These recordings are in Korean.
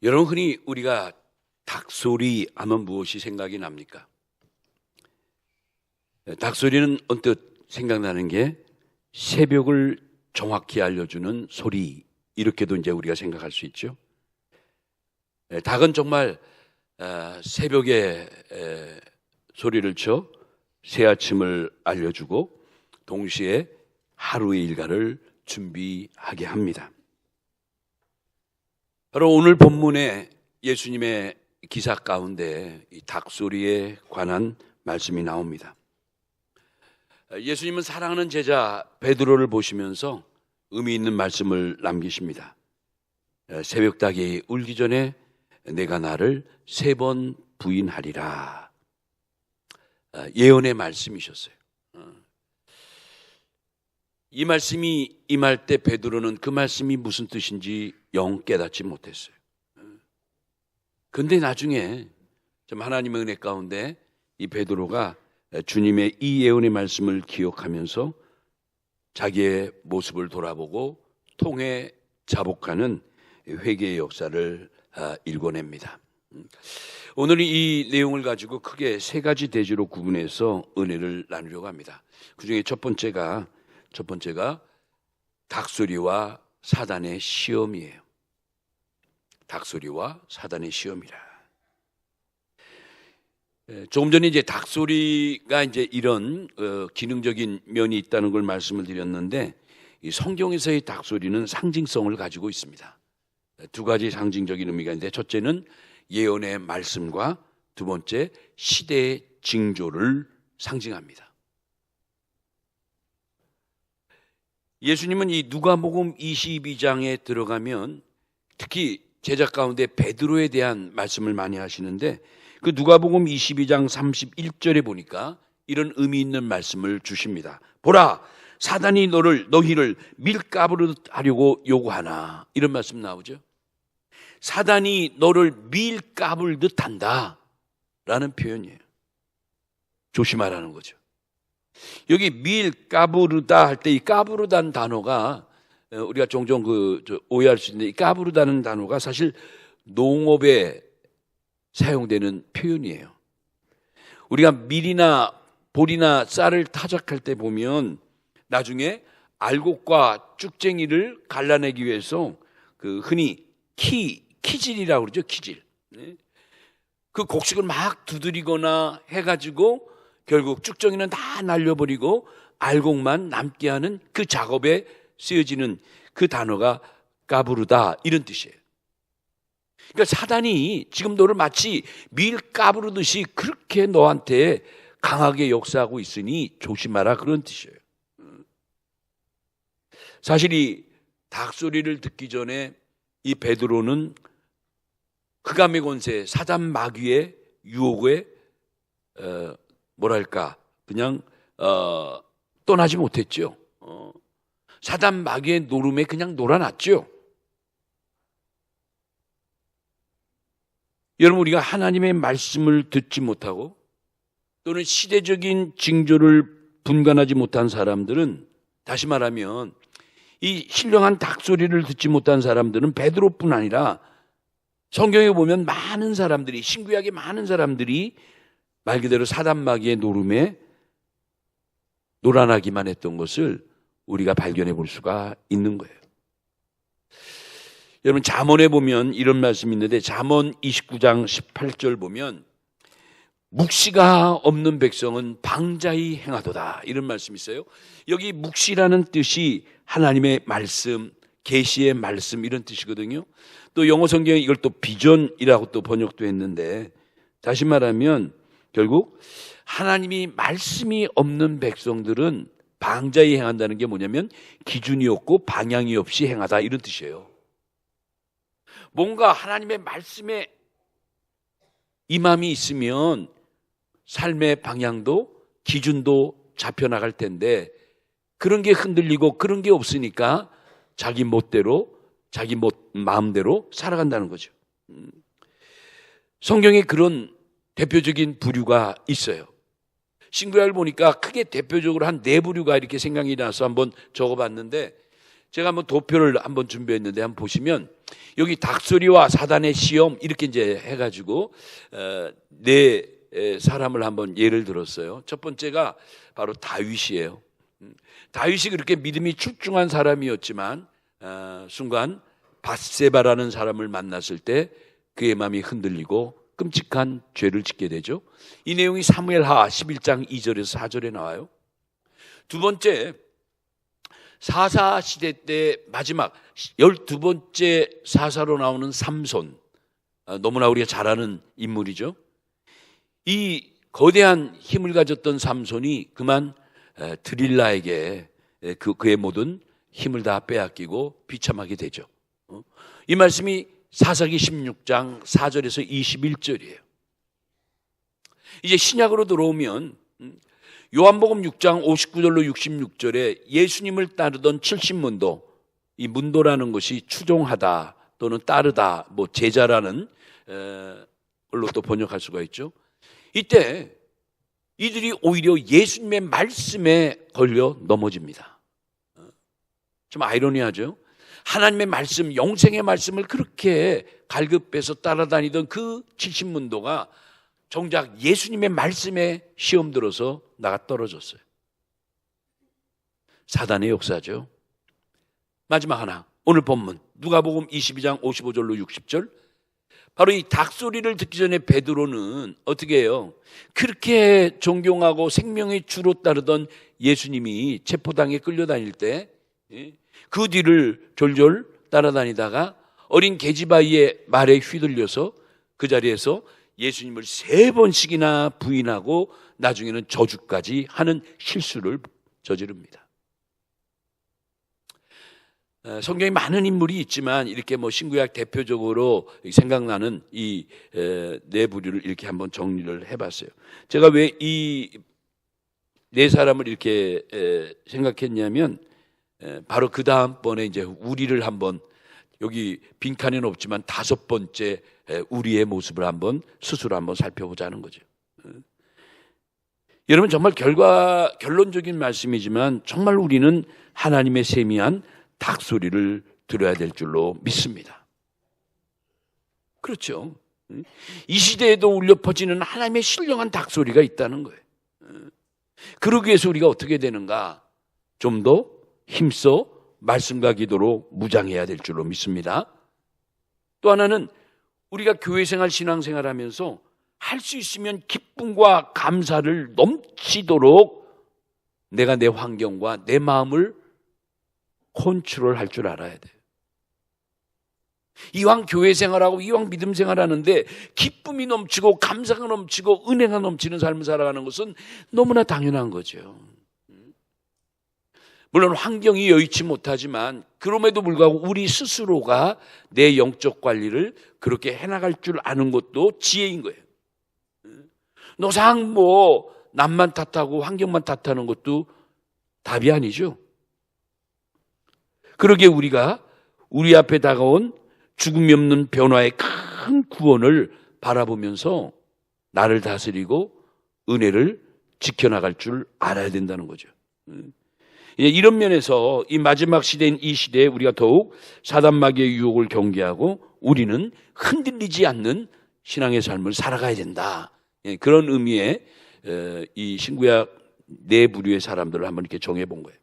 여러분, 흔히 우리가 닭소리 하면 무엇이 생각이 납니까? 닭소리는 언뜻 생각나는 게 새벽을 정확히 알려주는 소리, 이렇게도 이제 우리가 생각할 수 있죠. 닭은 정말 새벽에 소리를 쳐 새아침을 알려주고 동시에 하루의 일과를 준비하게 합니다. 바로 오늘 본문에 예수님의 기사 가운데 이 닭소리에 관한 말씀이 나옵니다. 예수님은 사랑하는 제자 베드로를 보시면서 의미 있는 말씀을 남기십니다. 새벽 닭이 울기 전에 내가 나를 3번 부인하리라. 예언의 말씀이셨어요. 이 말씀이 임할 때 베드로는 그 말씀이 무슨 뜻인지 영 깨닫지 못했어요. 근데 나중에 좀 하나님의 은혜 가운데 이 베드로가 주님의 이 예언의 말씀을 기억하면서 자기의 모습을 돌아보고 통해 자복하는 회개의 역사를 일궈냅니다. 오늘 이 내용을 가지고 크게 3가지 대지로 구분해서 은혜를 나누려고 합니다. 그중에 첫 번째가 닭소리와 사단의 시험이에요. 닭소리와 사단의 시험이라. 조금 전에 이제 닭소리가 이제 이런 기능적인 면이 있다는 걸 말씀을 드렸는데, 이 성경에서의 닭소리는 상징성을 가지고 있습니다. 2가지 상징적인 의미가 있는데, 첫째는 예언의 말씀과 두 번째 시대의 징조를 상징합니다. 예수님은 이 누가복음 22장에 들어가면 특히 제자 가운데 베드로에 대한 말씀을 많이 하시는데, 그 누가복음 22장 31절에 보니까 이런 의미 있는 말씀을 주십니다. 보라, 사단이 너희를 밀가부르듯 하려고 요구하나. 이런 말씀 나오죠. 사단이 너를 밀가부르듯 한다 라는 표현이에요. 조심하라는 거죠. 여기 밀가부르다 할 때 이 까부르다는 단어가 우리가 종종 오해할 수 있는데, 이 까부르다는 단어가 사실 농업에 사용되는 표현이에요. 우리가 밀이나 보리나 쌀을 타작할 때 보면 나중에 알곡과 쭉쟁이를 갈라내기 위해서 흔히 키질이라고 그러죠. 키질. 그 곡식을 막 두드리거나 해가지고 결국 쭉정이는 다 날려버리고 알곡만 남게 하는 그 작업에 쓰여지는 그 단어가 까부르다, 이런 뜻이에요. 그러니까 사단이 지금 너를 마치 밀 까부르듯이 그렇게 너한테 강하게 역사하고 있으니 조심하라, 그런 뜻이에요. 사실 이 닭소리를 듣기 전에 이 베드로는 흑암의 권세, 사단 마귀의 유혹에 그냥 떠나지 못했죠. 사단 마귀의 노름에 그냥 놀아났죠. 여러분, 우리가 하나님의 말씀을 듣지 못하고 또는 시대적인 징조를 분간하지 못한 사람들은, 다시 말하면 이 신령한 닭소리를 듣지 못한 사람들은 베드로뿐 아니라 성경에 보면 많은 사람들이, 신구약의 많은 사람들이 말 그대로 사단 마귀의 노름에 놀아나기만 했던 것을 우리가 발견해 볼 수가 있는 거예요. 여러분, 잠언에 보면 이런 말씀이 있는데, 잠언 29장 18절 보면 묵시가 없는 백성은 방자히 행하도다, 이런 말씀이 있어요. 여기 묵시라는 뜻이 하나님의 말씀, 계시의 말씀, 이런 뜻이거든요. 또 영어 성경에 이걸 또 비전이라고 또 번역도 했는데, 다시 말하면 결국 하나님이 말씀이 없는 백성들은 방자히 행한다는 게 뭐냐면 기준이 없고 방향이 없이 행하다, 이런 뜻이에요. 뭔가 하나님의 말씀에 임함이 있으면 삶의 방향도 기준도 잡혀나갈 텐데, 그런 게 흔들리고 그런 게 없으니까 자기 멋대로, 자기 마음대로 살아간다는 거죠. 성경에 그런 대표적인 부류가 있어요. 신구약을 보니까 크게 대표적으로 한 4부류가 이렇게 생각이 나서 한번 적어봤는데, 제가 한번 도표를 한번 준비했는데 한번 보시면 여기 닭소리와 사단의 시험 이렇게 이제 해가지고 네 사람을 한번 예를 들었어요. 첫 번째가 바로 다윗이에요. 다윗이 그렇게 믿음이 출중한 사람이었지만 순간 밧세바라는 사람을 만났을 때 그의 마음이 흔들리고 끔찍한 죄를 짓게 되죠. 이 내용이 사무엘하 11장 2절에서 4절에 나와요. 두 번째, 사사 시대 때 마지막 12번째 사사로 나오는 삼손, 너무나 우리가 잘 아는 인물이죠. 이 거대한 힘을 가졌던 삼손이 그만 드릴라에게 그의 모든 힘을 다 빼앗기고 비참하게 되죠. 이 말씀이 사사기 16장 4절에서 21절이에요. 이제 신약으로 들어오면 요한복음 6장 59절로 66절에 예수님을 따르던 70문도, 이 문도라는 것이 추종하다 또는 따르다, 뭐 제자라는 걸로 또 번역할 수가 있죠. 이때 이들이 오히려 예수님의 말씀에 걸려 넘어집니다. 좀 아이러니하죠. 하나님의 말씀, 영생의 말씀을 그렇게 갈급해서 따라다니던 그 70문도가 정작 예수님의 말씀에 시험 들어서 나가 떨어졌어요. 사단의 역사죠. 마지막 하나, 오늘 본문 누가복음 22장 55절로 60절. 바로 이 닭소리를 듣기 전에 베드로는 어떻게 해요? 그렇게 존경하고 생명의 주로 따르던 예수님이 체포당에 끌려다닐 때 그 뒤를 졸졸 따라다니다가 어린 계집아이의 말에 휘둘려서 그 자리에서 예수님을 3번씩이나 부인하고 나중에는 저주까지 하는 실수를 저지릅니다. 성경에 많은 인물이 있지만 이렇게 뭐 신구약 대표적으로 생각나는 이 네 부류를 이렇게 한번 정리를 해봤어요. 제가 왜 이 네 사람을 이렇게 생각했냐면 바로 그 다음번에 이제 우리를 한번, 여기 빈칸에는 없지만 5번째 우리의 모습을 한번 스스로 한번 살펴보자는 거죠. 여러분, 정말 결론적인 말씀이지만 정말 우리는 하나님의 세미한 닭소리를 들어야 될 줄로 믿습니다. 그렇죠. 이 시대에도 울려 퍼지는 하나님의 신령한 닭소리가 있다는 거예요. 그러기 위해서 우리가 어떻게 되는가? 좀 더 힘써 말씀과 기도로 무장해야 될 줄로 믿습니다. 또 하나는 우리가 교회생활, 신앙생활 하면서 할 수 있으면 기쁨과 감사를 넘치도록 내가 내 환경과 내 마음을 컨트롤할 줄 알아야 돼요. 이왕 교회생활하고 이왕 믿음생활하는데 기쁨이 넘치고 감사가 넘치고 은혜가 넘치는 삶을 살아가는 것은 너무나 당연한 거죠. 물론 환경이 여의치 못하지만 그럼에도 불구하고 우리 스스로가 내 영적 관리를 그렇게 해나갈 줄 아는 것도 지혜인 거예요. 노상 뭐 남만 탓하고 환경만 탓하는 것도 답이 아니죠. 그러기에 우리가 우리 앞에 다가온 죽음이 없는 변화의 큰 구원을 바라보면서 나를 다스리고 은혜를 지켜나갈 줄 알아야 된다는 거죠. 이런 면에서 이 마지막 시대인 이 시대에 우리가 더욱 사단 마귀의 유혹을 경계하고 우리는 흔들리지 않는 신앙의 삶을 살아가야 된다. 그런 의미의 이 신구약 네 부류의 사람들을 한번 이렇게 정해본 거예요.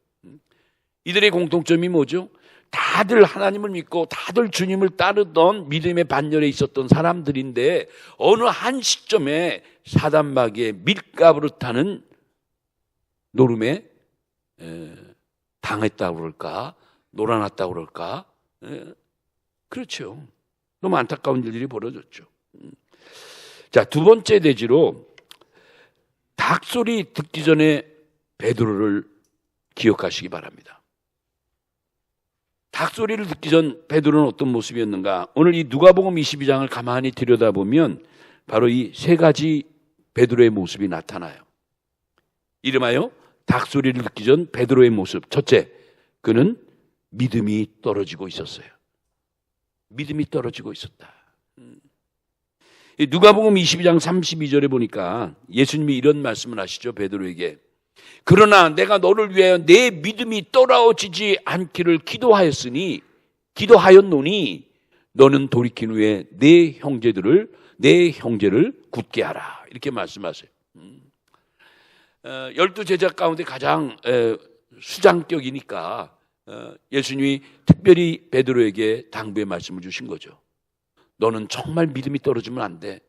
이들의 공통점이 뭐죠? 다들 하나님을 믿고 다들 주님을 따르던 믿음의 반열에 있었던 사람들인데 어느 한 시점에 사단 마귀의 밀가부르타는 노름에 당했다고 그럴까? 놀아났다고 그럴까? 그렇죠. 너무 안타까운 일들이 벌어졌죠. 자, 두 번째 대지로 닭소리 듣기 전에 베드로를 기억하시기 바랍니다. 닭소리를 듣기 전 베드로는 어떤 모습이었는가? 오늘 이 누가복음 22장을 가만히 들여다보면 바로 이 세 가지 베드로의 모습이 나타나요. 이름하여 닭소리를 듣기 전 베드로의 모습. 첫째, 그는 믿음이 떨어지고 있었어요. 믿음이 떨어지고 있었다. 누가복음 22장 32절에 보니까 예수님이 이런 말씀을 하시죠. 베드로에게. 그러나 내가 너를 위하여 내 믿음이 떨어지지 않기를 기도하였노니 너는 돌이킨 후에 내 형제를 굳게 하라. 이렇게 말씀하세요. 12제자 가운데 가장 수장격이니까 예수님이 특별히 베드로에게 당부의 말씀을 주신 거죠. 너는 정말 믿음이 떨어지면 안 돼.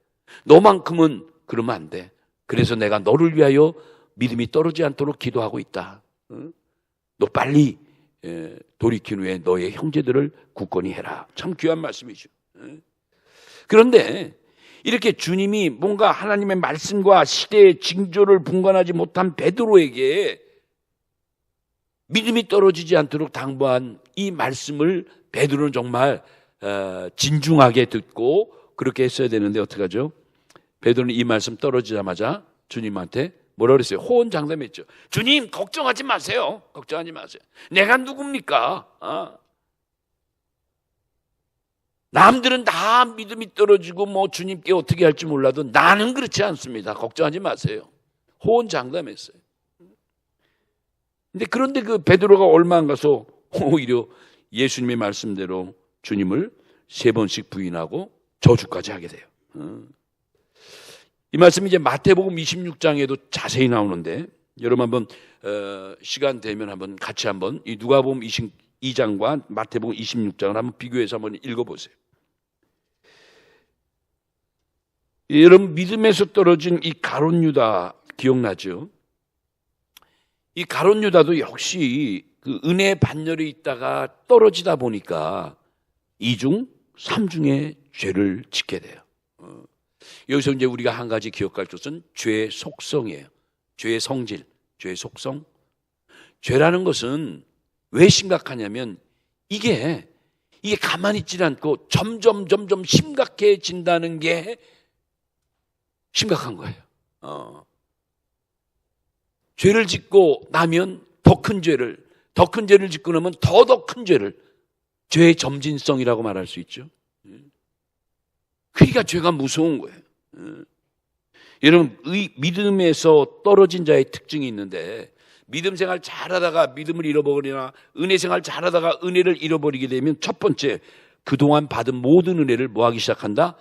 너만큼은 그러면 안 돼. 그래서 내가 너를 위하여 믿음이 떨어지지 않도록 기도하고 있다. 너 빨리 돌이킨 후에 너의 형제들을 굳건히 해라. 참 귀한 말씀이죠. 그런데 이렇게 주님이 뭔가 하나님의 말씀과 시대의 징조를 분간하지 못한 베드로에게 믿음이 떨어지지 않도록 당부한 이 말씀을 베드로는 정말 진중하게 듣고 그렇게 했어야 되는데 어떡하죠? 베드로는 이 말씀 떨어지자마자 주님한테 뭐라 그랬어요? 호언장담했죠. 주님, 걱정하지 마세요. 걱정하지 마세요. 내가 누굽니까? 남들은 다 믿음이 떨어지고 뭐 주님께 어떻게 할지 몰라도 나는 그렇지 않습니다. 걱정하지 마세요. 호언장담했어요. 그런데 그 베드로가 얼마 안 가서 오히려 예수님의 말씀대로 주님을 3번씩 부인하고 저주까지 하게 돼요. 이 말씀이 이제 마태복음 26장에도 자세히 나오는데 여러분 한번 시간 되면 한번 같이 한번 이 누가복음 22장과 마태복음 26장을 한번 비교해서 한번 읽어보세요. 여러분 믿음에서 떨어진 이 가룟 유다 기억나죠? 이 가룟 유다도 역시 그 은혜의 반열에 있다가 떨어지다 보니까 2중, 3중의 죄를 짓게 돼요. 여기서 이제 우리가 한 가지 기억할 것은 죄의 속성이에요. 죄의 성질, 죄의 속성. 죄라는 것은 왜 심각하냐면 이게 가만히 있지 않고 점점 심각해진다는 게 심각한 거예요. 죄를 짓고 나면 더 큰 죄를 짓고 나면 더 큰 죄를, 죄의 점진성이라고 말할 수 있죠. 그러니까 죄가 무서운 거예요. 여러분, 믿음에서 떨어진 자의 특징이 있는데 믿음 생활 잘하다가 믿음을 잃어버리나 은혜 생활 잘하다가 은혜를 잃어버리게 되면 첫 번째, 그동안 받은 모든 은혜를 뭐하기 시작한다?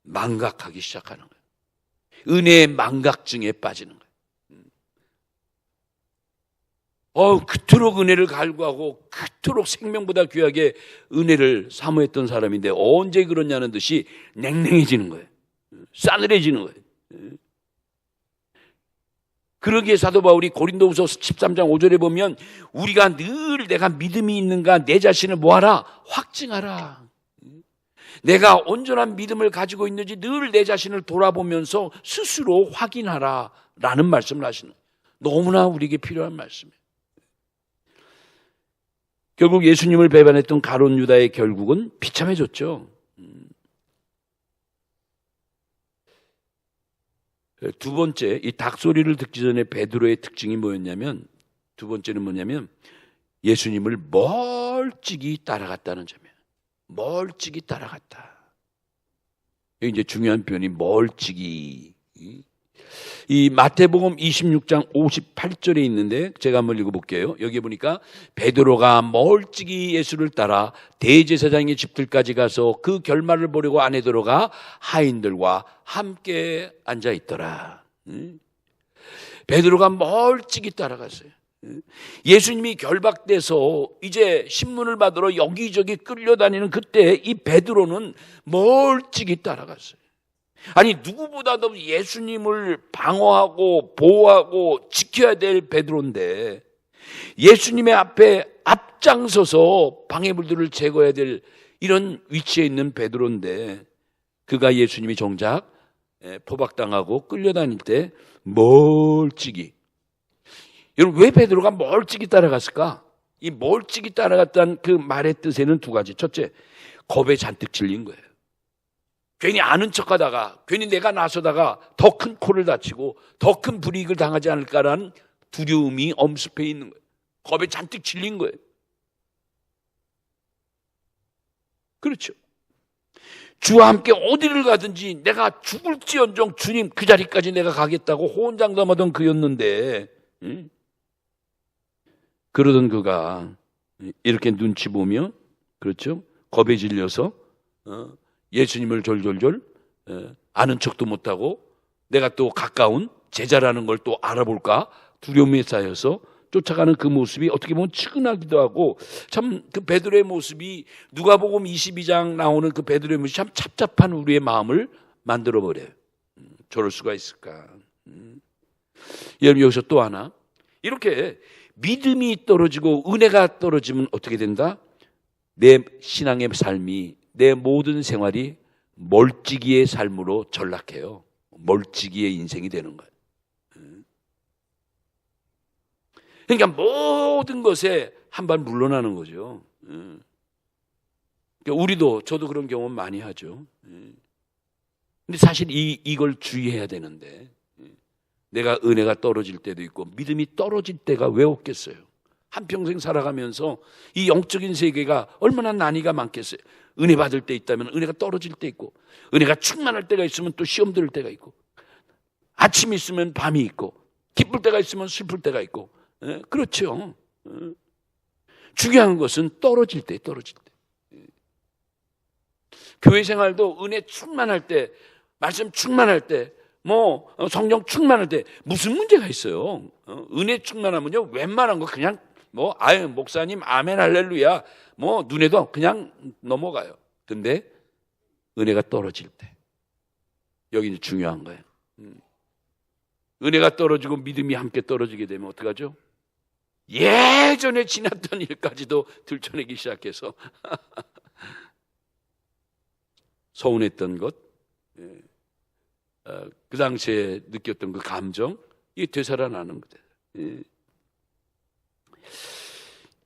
망각하기 시작하는 거예요. 은혜의 망각증에 빠지는 거예요. 그토록 은혜를 갈구하고 그토록 생명보다 귀하게 은혜를 사모했던 사람인데 언제 그러냐는 듯이 냉랭해지는 거예요. 싸늘해지는 거예요. 그러기에 사도 바울이 고린도후서 13장 5절에 보면 우리가 늘 내가 믿음이 있는가 내 자신을 뭐하라? 확증하라. 내가 온전한 믿음을 가지고 있는지 늘 내 자신을 돌아보면서 스스로 확인하라 라는 말씀을 하시는 거예요. 너무나 우리에게 필요한 말씀이에요. 결국 예수님을 배반했던 가룟 유다의 결국은 비참해졌죠. 두 번째, 이 닭소리를 듣기 전에 베드로의 특징이 뭐였냐면, 두 번째는 뭐냐면 예수님을 멀찍이 따라갔다는 점이에요. 멀찍이 따라갔다. 여기 이제 중요한 표현이 멀찍이. 이 마태복음 26장 58절에 있는데 제가 한번 읽어볼게요. 여기 보니까 베드로가 멀찍이 예수를 따라 대제사장의 집들까지 가서 그 결말을 보려고 안에 들어가 하인들과 함께 앉아 있더라. 베드로가 멀찍이 따라갔어요. 예수님이 결박돼서 이제 신문을 받으러 여기저기 끌려다니는 그때 이 베드로는 멀찍이 따라갔어요. 아니, 누구보다도 예수님을 방어하고 보호하고 지켜야 될 베드로인데 예수님의 앞에 앞장서서 방해물들을 제거해야 될 이런 위치에 있는 베드로인데 그가 예수님이 정작 포박당하고 끌려다닐 때 멀찍이. 여러분, 왜 베드로가 멀찍이 따라갔을까? 이 멀찍이 따라갔다는 그 말의 뜻에는 두 가지. 첫째, 겁에 잔뜩 질린 거예요. 괜히 아는 척하다가 괜히 내가 나서다가 더 큰 코를 다치고 더 큰 불이익을 당하지 않을까라는 두려움이 엄습해 있는 거예요. 겁에 잔뜩 질린 거예요. 그렇죠. 주와 함께 어디를 가든지 내가 죽을지언정 주님 그 자리까지 내가 가겠다고 호언장담하던 그였는데 그러던 그가 이렇게 눈치 보며, 그렇죠, 겁에 질려서 예수님을 졸졸졸 아는 척도 못하고 내가 또 가까운 제자라는 걸 또 알아볼까 두려움에 쌓여서 쫓아가는 그 모습이 어떻게 보면 측은하기도 하고, 참 그 베드로의 모습이 누가복음 22장 나오는 그 베드로의 모습이 참 착잡한 우리의 마음을 만들어버려요. 저럴 수가 있을까. 여러분, 여기서 또 하나, 이렇게 믿음이 떨어지고 은혜가 떨어지면 어떻게 된다? 내 신앙의 삶이, 내 모든 생활이 멀찌기의 삶으로 전락해요. 멀찌기의 인생이 되는 거예요. 그러니까 모든 것에 한 발 물러나는 거죠. 그러니까 우리도, 저도 그런 경험 많이 하죠. 근데 사실 이걸 주의해야 되는데, 내가 은혜가 떨어질 때도 있고 믿음이 떨어질 때가 왜 없겠어요? 한평생 살아가면서 이 영적인 세계가 얼마나 난이가 많겠어요. 은혜 받을 때 있다면 은혜가 떨어질 때 있고, 은혜가 충만할 때가 있으면 또 시험 들을 때가 있고, 아침이 있으면 밤이 있고, 기쁠 때가 있으면 슬플 때가 있고. 그렇죠. 중요한 것은 떨어질 때. 교회 생활도 은혜 충만할 때, 말씀 충만할 때, 성령 충만할 때 무슨 문제가 있어요? 은혜 충만하면요, 웬만한 거 그냥 목사님 아멘 할렐루야 눈에도 그냥 넘어가요. 근데 은혜가 떨어질 때, 여기 이제 중요한 거예요. 은혜가 떨어지고 믿음이 함께 떨어지게 되면 어떡하죠? 예전에 지났던 일까지도 들춰내기 시작해서 서운했던 것, 그 당시에 느꼈던 그 감정, 이게 되살아나는 거예요.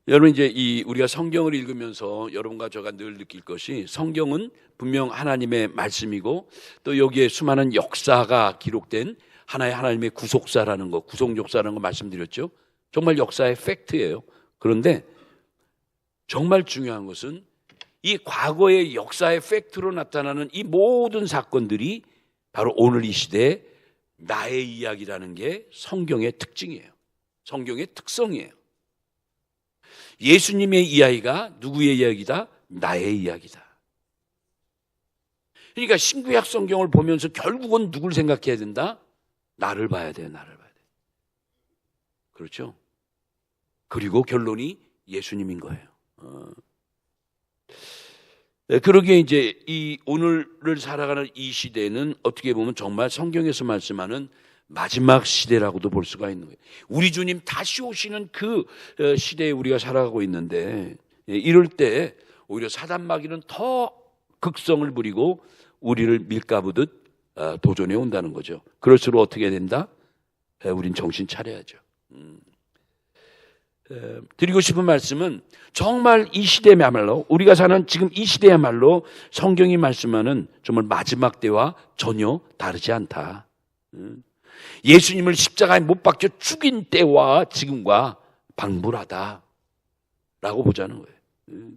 여러분, 이제 우리가 성경을 읽으면서 여러분과 제가 늘 느낄 것이, 성경은 분명 하나님의 말씀이고 또 여기에 수많은 역사가 기록된 하나님의 구속사라는 거, 구속 역사라는 거 말씀드렸죠. 정말 역사의 팩트예요. 그런데 정말 중요한 것은 이 과거의 역사의 팩트로 나타나는 이 모든 사건들이 바로 오늘 이 시대에 나의 이야기라는 게 성경의 특징이에요. 성경의 특성이에요. 예수님의 이야기가 누구의 이야기다? 나의 이야기다. 그러니까 신구약 성경을 보면서 결국은 누굴 생각해야 된다? 나를 봐야 돼요. 나를 봐야 돼요. 그렇죠? 그리고 결론이 예수님인 거예요. 그러기에 이제 이 오늘을 살아가는 이 시대는 어떻게 보면 정말 성경에서 말씀하는 마지막 시대라고도 볼 수가 있는 거예요. 우리 주님 다시 오시는 그 시대에 우리가 살아가고 있는데, 이럴 때 오히려 사단 마귀는 더 극성을 부리고 우리를 밀가부듯 도전해 온다는 거죠. 그럴수록 어떻게 된다? 우린 정신 차려야죠. 드리고 싶은 말씀은 정말 이 시대야말로, 우리가 사는 지금 이 시대야말로 성경이 말씀하는 정말 마지막 때와 전혀 다르지 않다. 예수님을 십자가에 못 박혀 죽인 때와 지금과 방불하다 라고 보자는 거예요.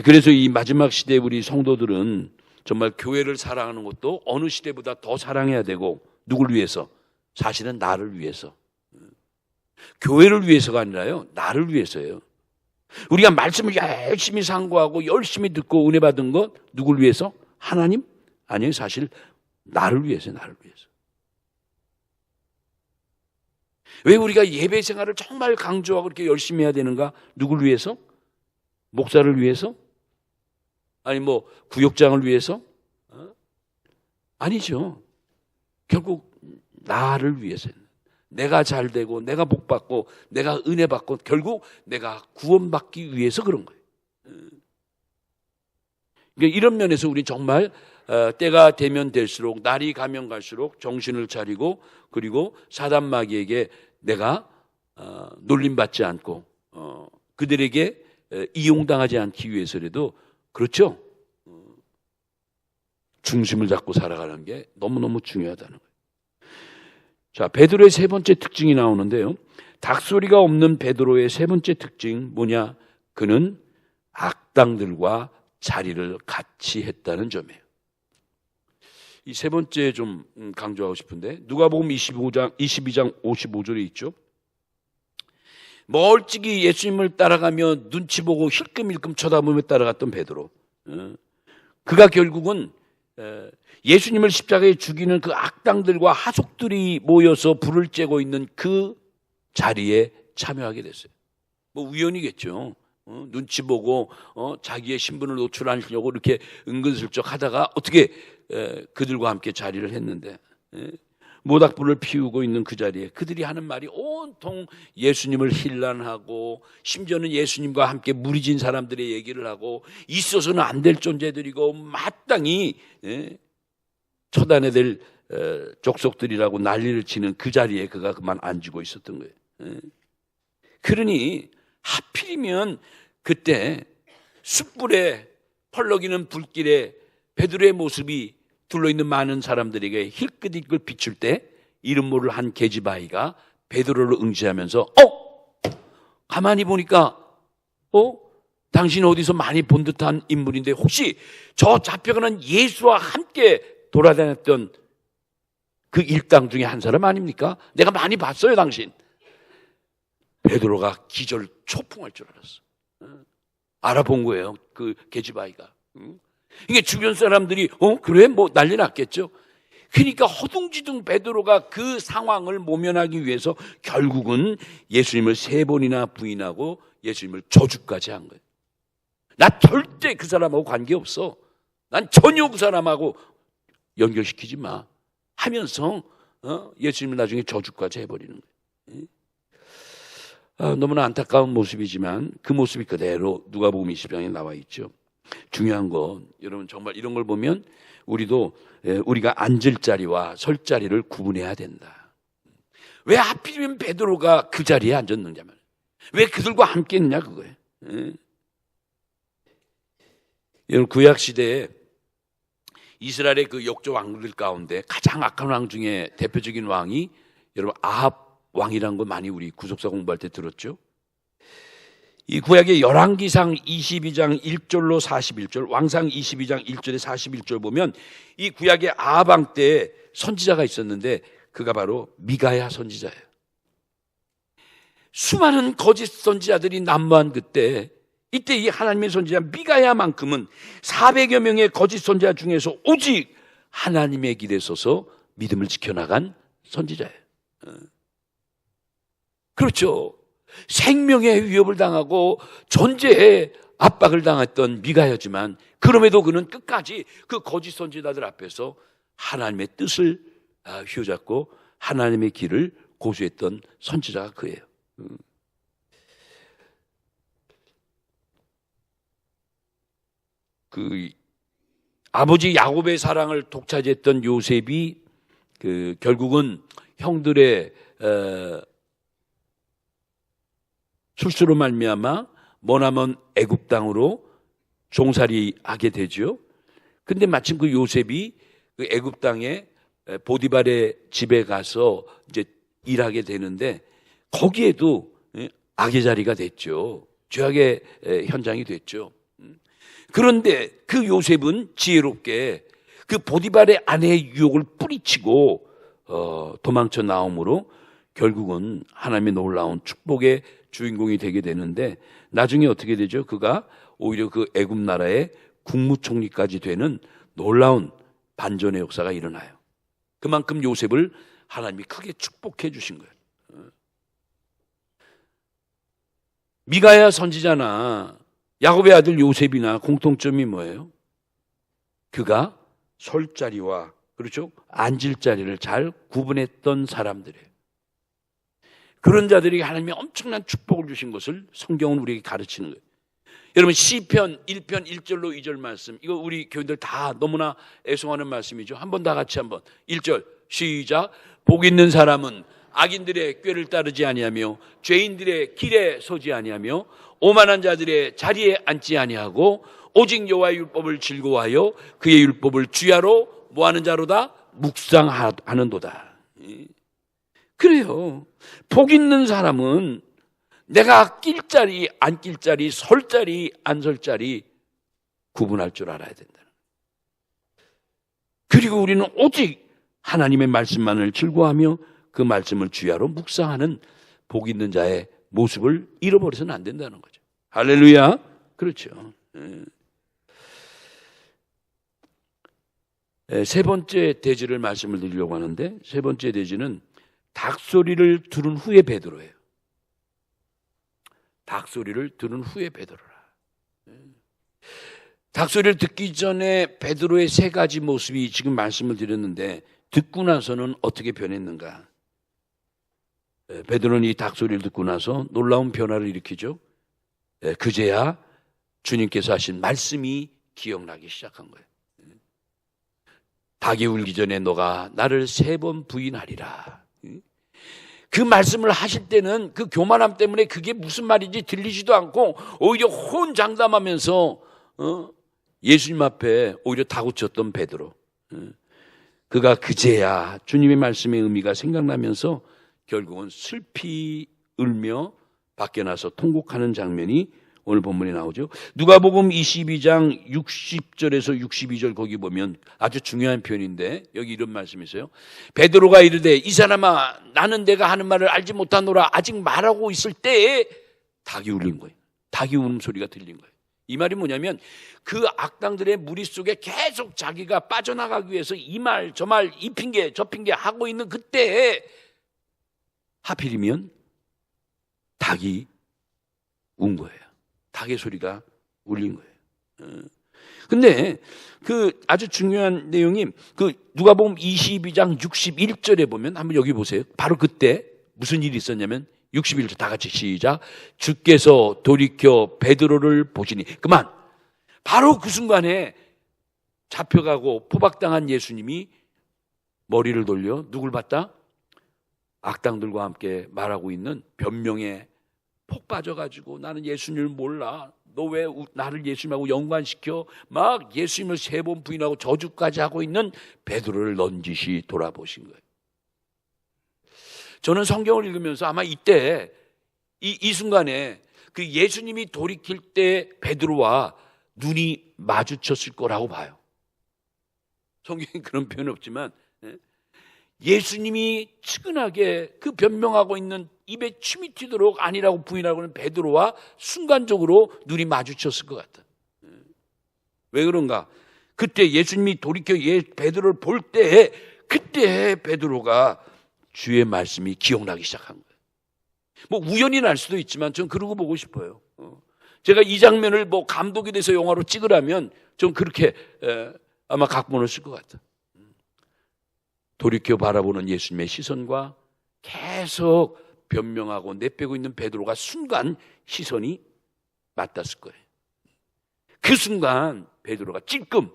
그래서 이 마지막 시대에 우리 성도들은 정말 교회를 사랑하는 것도 어느 시대보다 더 사랑해야 되고, 누굴 위해서? 사실은 나를 위해서. 교회를 위해서가 아니라요, 나를 위해서예요. 우리가 말씀을 열심히 상고하고 열심히 듣고 은혜 받은 것 누굴 위해서? 하나님? 아니에요. 사실 나를 위해서요. 나를 위해서. 왜 우리가 예배 생활을 정말 강조하고 그렇게 열심히 해야 되는가? 누굴 위해서? 목사를 위해서? 아니 구역장을 위해서? 아니죠. 결국 나를 위해서. 내가 잘 되고 내가 복 받고 내가 은혜 받고 결국 내가 구원받기 위해서 그런 거예요. 그러니까 이런 면에서 우리 정말 때가 되면 될수록, 날이 가면 갈수록 정신을 차리고, 그리고 사단 마귀에게 내가 놀림받지 않고 그들에게 이용당하지 않기 위해서라도, 그렇죠? 중심을 잡고 살아가는 게 너무너무 중요하다는 거예요. 자, 베드로의 세 번째 특징이 나오는데요. 닭소리가 없는 베드로의 세 번째 특징 뭐냐? 그는 악당들과 자리를 같이 했다는 점이에요. 이 세 번째 좀 강조하고 싶은데, 누가복음 22장 55절에 있죠. 멀찍이 예수님을 따라가며 눈치 보고 힐끔힐끔 쳐다보며 따라갔던 베드로. 그가 결국은 예수님을 십자가에 죽이는 그 악당들과 하속들이 모여서 불을 쬐고 있는 그 자리에 참여하게 됐어요. 뭐 우연이겠죠. 눈치 보고 자기의 신분을 노출하려고 이렇게 은근슬쩍 하다가 어떻게 그들과 함께 자리를 했는데, 모닥불을 피우고 있는 그 자리에 그들이 하는 말이 온통 예수님을 힐난하고, 심지어는 예수님과 함께 무리진 사람들의 얘기를 하고, 있어서는 안 될 존재들이고 마땅히 처단해야 될 족속들이라고 난리를 치는 그 자리에 그가 그만 앉고 있었던 거예요. 그러니 하필이면 그때 숯불에 펄럭이는 불길에 베드로의 모습이 둘러있는 많은 사람들에게 힐끗힐끗 비출 때 이름 모를 한 계집아이가 베드로를 응시하면서 가만히 보니까 당신 어디서 많이 본 듯한 인물인데 혹시 저 잡혀가는 예수와 함께 돌아다녔던 그 일당 중에 한 사람 아닙니까? 내가 많이 봤어요 당신. 베드로가 기절 초풍할 줄 알았어. 알아본 거예요 그 계집아이가. 이게 주변 사람들이 그래? 뭐 난리 났겠죠. 그러니까 허둥지둥 베드로가 그 상황을 모면하기 위해서 결국은 예수님을 3번이나 부인하고 예수님을 저주까지 한 거예요. 나 절대 그 사람하고 관계없어. 난 전혀 그 사람하고 연결시키지 마 하면서 예수님을 나중에 저주까지 해버리는 거예요. 너무나 안타까운 모습이지만 그 모습이 그대로 누가복음 20장에 나와 있죠. 중요한 건 여러분 정말 이런 걸 보면 우리가 앉을 자리와 설 자리를 구분해야 된다. 왜 하필이면 베드로가 그 자리에 앉았느냐면 왜 그들과 함께 있느냐 그거예요. 여러분 구약 시대에 이스라엘의 그 역조 왕들 가운데 가장 악한 왕 중에 대표적인 왕이 여러분 아합 왕이라는 거 많이 우리 구속사 공부할 때 들었죠. 이 구약의 열왕기상 22장 1절로 41절, 왕상 22장 1절에 41절 보면 이 구약의 아합 왕 때 선지자가 있었는데 그가 바로 미가야 선지자예요. 수많은 거짓 선지자들이 난무한 그때 이때 이 하나님의 선지자 미가야만큼은 400여 명의 거짓 선지자 중에서 오직 하나님의 길에 서서 믿음을 지켜나간 선지자예요. 그렇죠. 생명의 위협을 당하고 존재의 압박을 당했던 미가야지만 그럼에도 그는 끝까지 그 거짓 선지자들 앞에서 하나님의 뜻을 휘어잡고 하나님의 길을 고수했던 선지자가 그예요. 그 아버지 야곱의 사랑을 독차지했던 요셉이 결국은 형들의 술수로 말미암아 머나먼 애굽 땅으로 종살이하게 되죠. 근데 마침 그 요셉이 그 애굽 땅에 보디발의 집에 가서 이제 일하게 되는데 거기에도 악의 자리가 됐죠. 죄악의 현장이 됐죠. 그런데 그 요셉은 지혜롭게 그 보디발의 아내의 유혹을 뿌리치고 도망쳐 나옴으로 결국은 하나님의 놀라운 축복의 주인공이 되게 되는데 나중에 어떻게 되죠? 그가 오히려 그 애굽 나라의 국무총리까지 되는 놀라운 반전의 역사가 일어나요. 그만큼 요셉을 하나님이 크게 축복해 주신 거예요. 미가야 선지자나 야곱의 아들 요셉이나 공통점이 뭐예요? 그가 설 자리와 그렇죠? 앉을 자리를 잘 구분했던 사람들이에요. 그런 자들에게 하나님이 엄청난 축복을 주신 것을 성경은 우리에게 가르치는 거예요. 여러분 시편 1편 1절로 2절 말씀 이거 우리 교인들 다 너무나 애송하는 말씀이죠. 한번 다 같이 한번 1절 시작. 복 있는 사람은 악인들의 꾀를 따르지 아니하며 죄인들의 길에 서지 아니하며 오만한 자들의 자리에 앉지 아니하고 오직 여호와의 율법을 즐거워하여 그의 율법을 주야로 뭐하는 자로다? 묵상하는도다. 그래요. 복 있는 사람은 내가 낄 자리, 안 낄 자리, 설 자리, 안 설 자리 구분할 줄 알아야 된다. 그리고 우리는 오직 하나님의 말씀만을 즐거워하며 그 말씀을 주야로 묵상하는 복 있는 자의 모습을 잃어버려서는 안 된다는 거죠. 할렐루야. 그렇죠. 세 번째 대지를 말씀을 드리려고 하는데, 세 번째 대지는 닭소리를 들은 후에 베드로예요. 닭소리를 들은 후에 베드로라. 닭소리를 듣기 전에 베드로의 세 가지 모습이 지금 말씀을 드렸는데, 듣고 나서는 어떻게 변했는가? 베드로는 이 닭소리를 듣고 나서 놀라운 변화를 일으키죠. 그제야 주님께서 하신 말씀이 기억나기 시작한 거예요. 닭이 울기 전에 너가 나를 3번 부인하리라. 그 말씀을 하실 때는 그 교만함 때문에 그게 무슨 말인지 들리지도 않고 오히려 혼장담하면서 예수님 앞에 오히려 다구쳤던 베드로. 그가 그제야 주님의 말씀의 의미가 생각나면서 결국은 슬피 울며 밖에 나서 통곡하는 장면이 오늘 본문에 나오죠. 누가복음 22장 60절에서 62절 거기 보면 아주 중요한 표현인데 여기 이런 말씀이 있어요. 베드로가 이르되 이 사람아 나는 내가 하는 말을 알지 못하노라. 아직 말하고 있을 때에 닭이 울린 거예요. 닭이 우는 소리가 들린 거예요. 이 말이 뭐냐면 그 악당들의 무리 속에 계속 자기가 빠져나가기 위해서 이 말 저 말 이 핑계 저 핑계 하고 있는 그때에 하필이면 닭이 운 거예요. 닭의 소리가 울린 거예요. 근데 그 아주 중요한 내용이 그 누가복음 22장 61절에 보면 한번 여기 보세요. 바로 그때 무슨 일이 있었냐면 61절 다 같이 시작. 주께서 돌이켜 베드로를 보시니 그만. 바로 그 순간에 잡혀가고 포박당한 예수님이 머리를 돌려 누굴 봤다? 악당들과 함께 말하고 있는 변명에 폭 빠져가지고 나는 예수님을 몰라. 너 왜 나를 예수님하고 연관시켜? 막 예수님을 3번 부인하고 저주까지 하고 있는 베드로를 넌지시 돌아보신 거예요. 저는 성경을 읽으면서 아마 이때 이 순간에 그 예수님이 돌이킬 때 베드로와 눈이 마주쳤을 거라고 봐요. 성경에 그런 표현은 없지만 예수님이 측은하게 그 변명하고 있는 입에 침이 튀도록 아니라고 부인하고 있는 베드로와 순간적으로 눈이 마주쳤을 것 같다. 왜 그런가? 그때 예수님이 돌이켜 베드로를 볼 때 그때 베드로가 주의 말씀이 기억나기 시작한 거예요. 뭐 우연히 날 수도 있지만 전 그러고 보고 싶어요. 제가 이 장면을 뭐 감독이 돼서 영화로 찍으라면 좀 그렇게 아마 각본을 쓸 것 같아요. 돌이켜 바라보는 예수님의 시선과 계속 변명하고 내빼고 있는 베드로가 순간 시선이 맞닿았을 거예요. 그 순간 베드로가 찔끔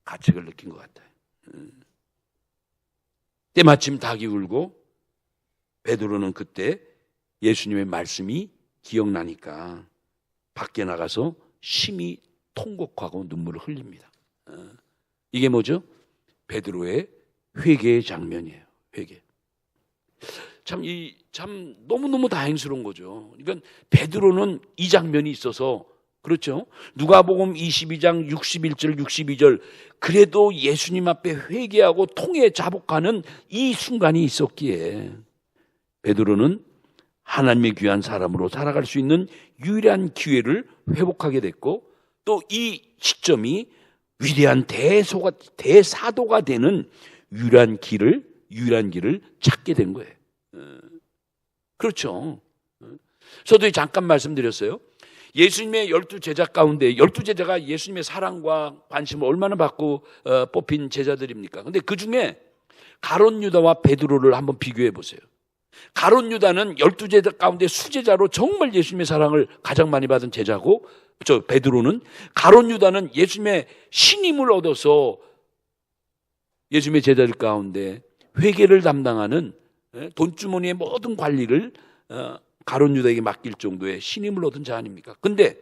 가책을 느낀 것 같아요. 때마침 닭이 울고 베드로는 그때 예수님의 말씀이 기억나니까 밖에 나가서 심히 통곡하고 눈물을 흘립니다. 이게 뭐죠? 베드로의 회개의 장면이에요. 회개. 참 너무너무 다행스러운 거죠. 그러니까 베드로는 이 장면이 있어서 그렇죠. 누가복음 22장 61절 62절 그래도 예수님 앞에 회개하고 통에 자복하는 이 순간이 있었기에 베드로는 하나님의 귀한 사람으로 살아갈 수 있는 유일한 기회를 회복하게 됐고 또 이 시점이 위대한 대사도가 되는 유일한 길을 찾게 된 거예요. 그렇죠. 저도 잠깐 말씀드렸어요. 예수님의 12제자 가운데 12제자가 예수님의 사랑과 관심을 얼마나 받고 뽑힌 제자들입니까? 근데 그 중에 가룟 유다와 베드로를 한번 비교해 보세요. 가룟 유다는 12제자 가운데 수제자로 정말 예수님의 사랑을 가장 많이 받은 제자고 베드로는 가룟 유다는 예수님의 신임을 얻어서 예수님의 제자들 가운데 회계를 담당하는 돈주머니의 모든 관리를 가룟 유다에게 맡길 정도의 신임을 얻은 자 아닙니까? 근데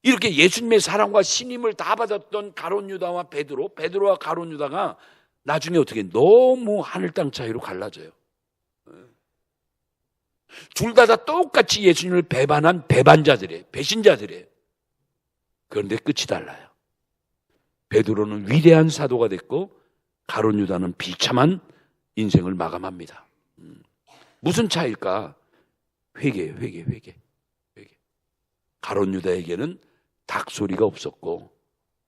이렇게 예수님의 사랑과 신임을 다 받았던 가룟 유다와 베드로와 가룟 유다가 나중에 어떻게 너무 하늘 땅 차이로 갈라져요. 둘 다 똑같이 예수님을 배반한 배반자들이에요. 배신자들이에요. 그런데 끝이 달라요. 베드로는 위대한 사도가 됐고 가룟 유다는 비참한 인생을 마감합니다. 무슨 차이일까? 회개. 가룟 유다에게는 닭소리가 없었고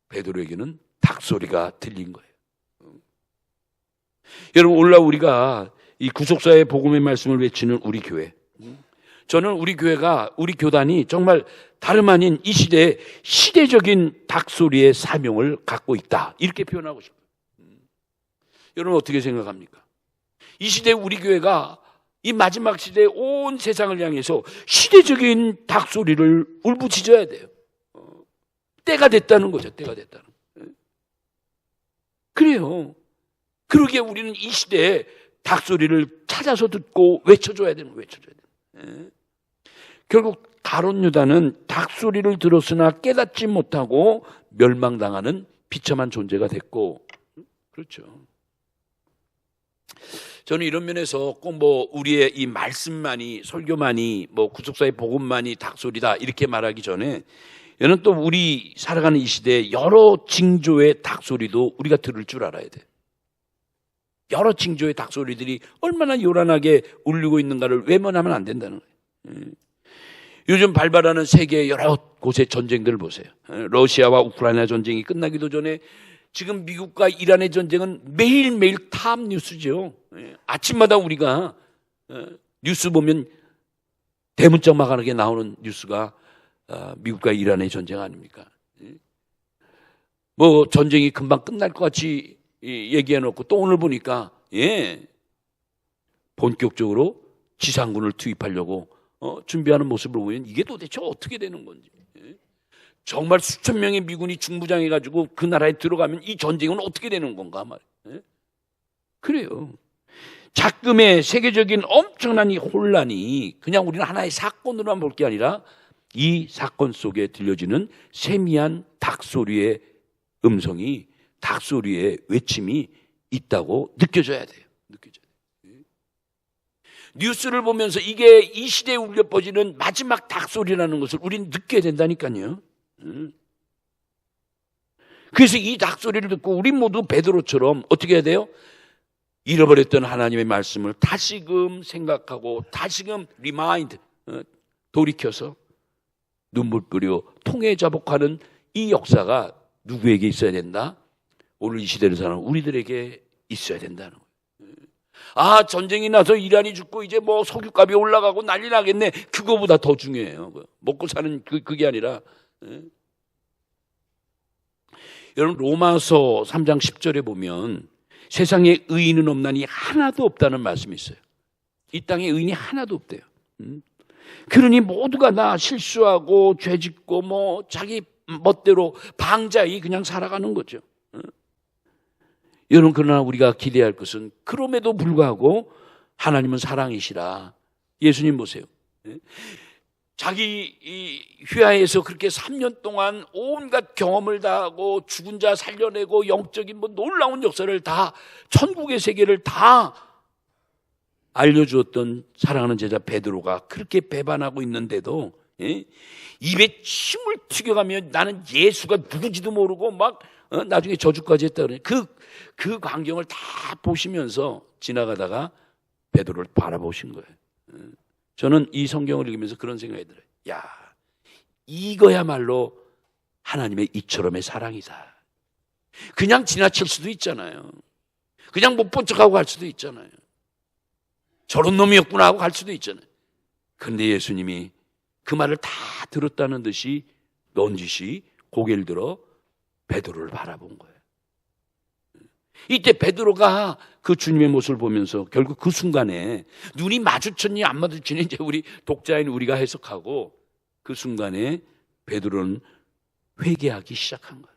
베드로에게는 닭소리가 들린 거예요. 여러분, 오늘날 우리가 이 구속사의 복음의 말씀을 외치는 우리 교회, 저는 우리 교회가, 우리 교단이 정말 다름 아닌 이 시대에 시대적인 닭소리의 사명을 갖고 있다, 이렇게 표현하고 싶어요. 여러분 어떻게 생각합니까? 이 시대에 우리 교회가 이 마지막 시대에 온 세상을 향해서 시대적인 닭소리를 울부짖어야 돼요. 때가 됐다는 거죠. 때가 됐다는 거예요. 그래요. 그러기에 우리는 이 시대에 닭소리를 찾아서 듣고 외쳐줘야 되는 거예요. 외쳐줘야 되는 거예요. 결국 가룟 유다는 닭소리를 들었으나 깨닫지 못하고 멸망당하는 비참한 존재가 됐고, 그렇죠. 저는 이런 면에서 꼭 뭐 우리의 이 말씀만이, 설교만이, 뭐 구속사의 복음만이 닭소리다 이렇게 말하기 전에, 여는 또 우리 살아가는 이 시대에 여러 징조의 닭소리도 우리가 들을 줄 알아야 돼요. 여러 징조의 닭소리들이 얼마나 요란하게 울리고 있는가를 외면하면 안 된다는 거예요. 요즘 발발하는 세계의 여러 곳의 전쟁들을 보세요. 러시아와 우크라이나 전쟁이 끝나기도 전에 지금 미국과 이란의 전쟁은 매일매일 탑 뉴스죠. 아침마다 우리가 뉴스 보면 대문짝막하게 나오는 뉴스가 미국과 이란의 전쟁 아닙니까? 뭐 전쟁이 금방 끝날 것 같이 얘기해놓고 또 오늘 보니까 본격적으로 지상군을 투입하려고 준비하는 모습을 보면 이게 도대체 어떻게 되는 건지. 정말 수천 명의 미군이 중부장해가지고 그 나라에 들어가면 이 전쟁은 어떻게 되는 건가 말이에요. 그래요. 작금의 세계적인 엄청난 이 혼란이 그냥 우리는 하나의 사건으로만 볼 게 아니라 이 사건 속에 들려지는 세미한 닭소리의 음성이, 닭소리의 외침이 있다고 느껴져야 돼요. 느껴져야 돼요. 뉴스를 보면서 이게 이 시대에 울려 퍼지는 마지막 닭소리라는 것을 우리는 느껴야 된다니까요. 그래서 이 닭소리를 듣고 우리 모두 베드로처럼 어떻게 해야 돼요? 잃어버렸던 하나님의 말씀을 다시금 생각하고 다시금 리마인드, 돌이켜서 눈물 뿌려 통해 자복하는 이 역사가 누구에게 있어야 된다? 오늘 이 시대를 사는 우리들에게 있어야 된다는 거예요. 아, 전쟁이 나서 이란이 죽고 이제 뭐 석유값이 올라가고 난리 나겠네. 그거보다 더 중요해요. 먹고 사는 그게 아니라. 여러분, 로마서 3장 10절에 보면 세상에 의인은 없나니 하나도 없다는 말씀이 있어요. 이 땅에 의인이 하나도 없대요. 그러니 모두가 다 실수하고 죄짓고 뭐 자기 멋대로 방자히 그냥 살아가는 거죠. 여러분, 그러나 우리가 기대할 것은 그럼에도 불구하고 하나님은 사랑이시라. 예수님 보세요. 자기 이 휘하에서 그렇게 3년 동안 온갖 경험을 다 하고 죽은 자 살려내고 영적인 뭐 놀라운 역사를 다, 천국의 세계를 다 알려주었던 사랑하는 제자 베드로가 그렇게 배반하고 있는데도 입에 침을 튀겨가며 나는 예수가 누구지도 모르고 막 나중에 저주까지 했다 그러니 그 광경을 다 보시면서 지나가다가 베드로를 바라보신 거예요. 저는 이 성경을 읽으면서 그런 생각이 들어요. 야, 이거야말로 하나님의 이처럼의 사랑이다. 그냥 지나칠 수도 있잖아요. 그냥 못 본 척하고 갈 수도 있잖아요. 저런 놈이었구나 하고 갈 수도 있잖아요. 그런데 예수님이 그 말을 다 들었다는 듯이 넌지시 고개를 들어 베드로를 바라본 거예요. 이때 베드로가 그 주님의 모습을 보면서 결국 그 순간에 눈이 마주쳤니 안 마주쳤니 이제 우리 독자인 우리가 해석하고, 그 순간에 베드로는 회개하기 시작한 거예요.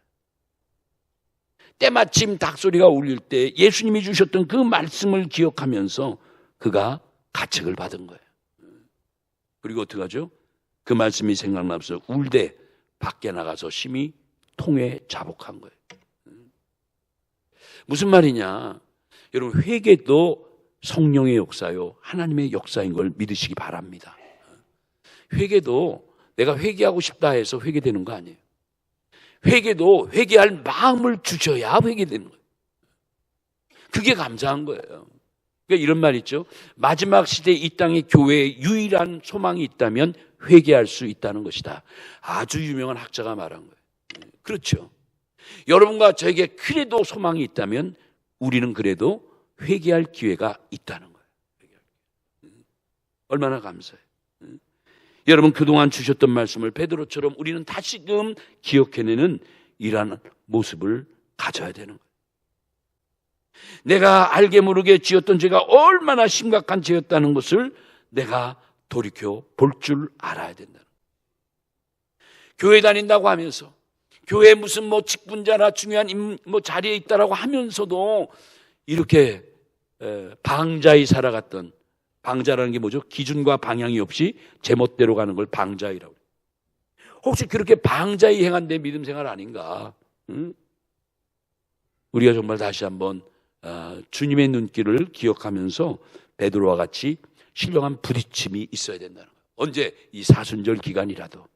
때마침 닭소리가 울릴 때 예수님이 주셨던 그 말씀을 기억하면서 그가 가책을 받은 거예요. 그리고 어떻게 하죠? 그 말씀이 생각나면서 울되 밖에 나가서 심히 통에 자복한 거예요. 무슨 말이냐? 여러분, 회개도 성령의 역사요, 하나님의 역사인 걸 믿으시기 바랍니다. 회개도 내가 회개하고 싶다 해서 회개되는 거 아니에요. 회개도 회개할 마음을 주셔야 회개되는 거예요. 그게 감사한 거예요. 그러니까 이런 말 있죠. 마지막 시대 이 땅의 교회에 유일한 소망이 있다면 회개할 수 있다는 것이다. 아주 유명한 학자가 말한 거예요. 그렇죠. 여러분과 저에게 그래도 소망이 있다면 우리는 그래도 회개할 기회가 있다는 거예요. 얼마나 감사해요. 여러분, 그동안 주셨던 말씀을 베드로처럼 우리는 다시금 기억해내는 이러한 모습을 가져야 되는 거예요. 내가 알게 모르게 지었던 죄가 얼마나 심각한 죄였다는 것을 내가 돌이켜 볼 줄 알아야 된다는 거예요. 교회 다닌다고 하면서 교회 무슨 직분자나 중요한 자리에 있다라고 하면서도 이렇게 방자히 살아갔던, 방자라는 게 뭐죠? 기준과 방향이 없이 제멋대로 가는 걸 방자이라고 해요. 혹시 그렇게 방자히 행한 내 믿음 생활 아닌가? 우리가 정말 다시 한번 주님의 눈길을 기억하면서 베드로와 같이 신령한 부딪힘이 있어야 된다는 거예요. 언제? 이 사순절 기간이라도.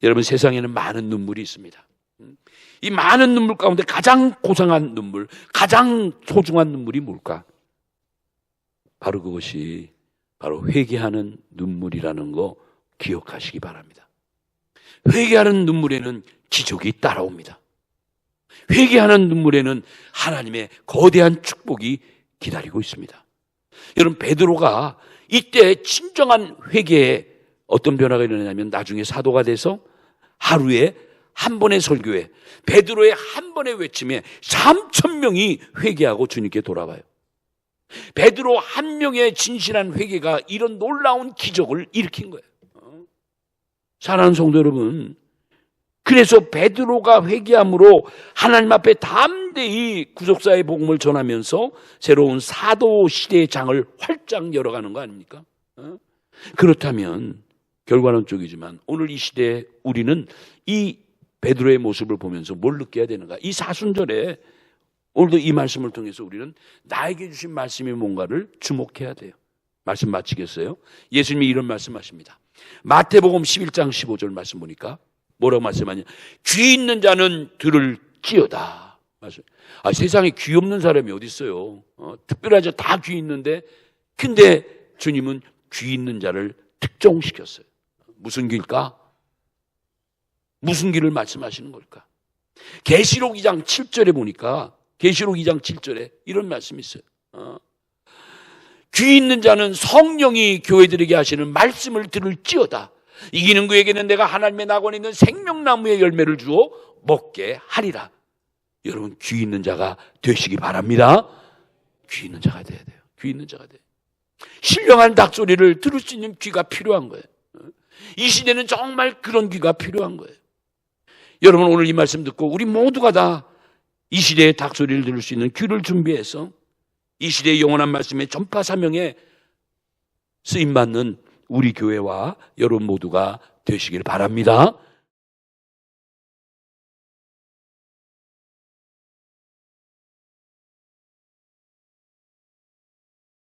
여러분, 세상에는 많은 눈물이 있습니다. 이 많은 눈물 가운데 가장 고상한 눈물, 가장 소중한 눈물이 뭘까? 바로 그것이 바로 회개하는 눈물이라는 거 기억하시기 바랍니다. 회개하는 눈물에는 기적이 따라옵니다. 회개하는 눈물에는 하나님의 거대한 축복이 기다리고 있습니다. 여러분, 베드로가 이때 진정한 회개에 어떤 변화가 일어나냐면 나중에 사도가 돼서 하루에 한 번의 설교에, 베드로의 한 번의 외침에 3,000명이 회개하고 주님께 돌아와요. 베드로 한 명의 진실한 회개가 이런 놀라운 기적을 일으킨 거예요. 사랑하는 성도 여러분, 그래서 베드로가 회개함으로 하나님 앞에 담대히 구속사의 복음을 전하면서 새로운 사도 시대의 장을 활짝 열어가는 거 아닙니까? 그렇다면 결과는 쪽이지만 오늘 이 시대에 우리는 이 베드로의 모습을 보면서 뭘 느껴야 되는가? 이 사순절에 오늘도 이 말씀을 통해서 우리는 나에게 주신 말씀이 뭔가를 주목해야 돼요. 말씀 마치겠어요? 예수님이 이런 말씀하십니다. 마태복음 11장 15절 말씀 보니까 뭐라고 말씀하냐? 귀 있는 자는 들을지어다. 세상에 귀 없는 사람이 어디 있어요? 특별하죠. 다 귀 있는데, 근데 주님은 귀 있는 자를 특정시켰어요. 무슨 길까? 무슨 길을 말씀하시는 걸까? 계시록 2장 7절에 보니까, 계시록 2장 7절에 이런 말씀이 있어요. 귀 있는 자는 성령이 교회들에게 하시는 말씀을 들을지어다. 이기는 그에게는 내가 하나님의 낙원에 있는 생명나무의 열매를 주어 먹게 하리라. 여러분, 귀 있는 자가 되시기 바랍니다. 귀 있는 자가 돼야 돼요. 귀 있는 자가 돼요. 신령한 닭소리를 들을 수 있는 귀가 필요한 거예요. 이 시대는 정말 그런 귀가 필요한 거예요. 여러분, 오늘 이 말씀 듣고 우리 모두가 다 이 시대의 닭소리를 들을 수 있는 귀를 준비해서 이 시대의 영원한 말씀의 전파 사명에 쓰임받는 우리 교회와 여러분 모두가 되시길 바랍니다.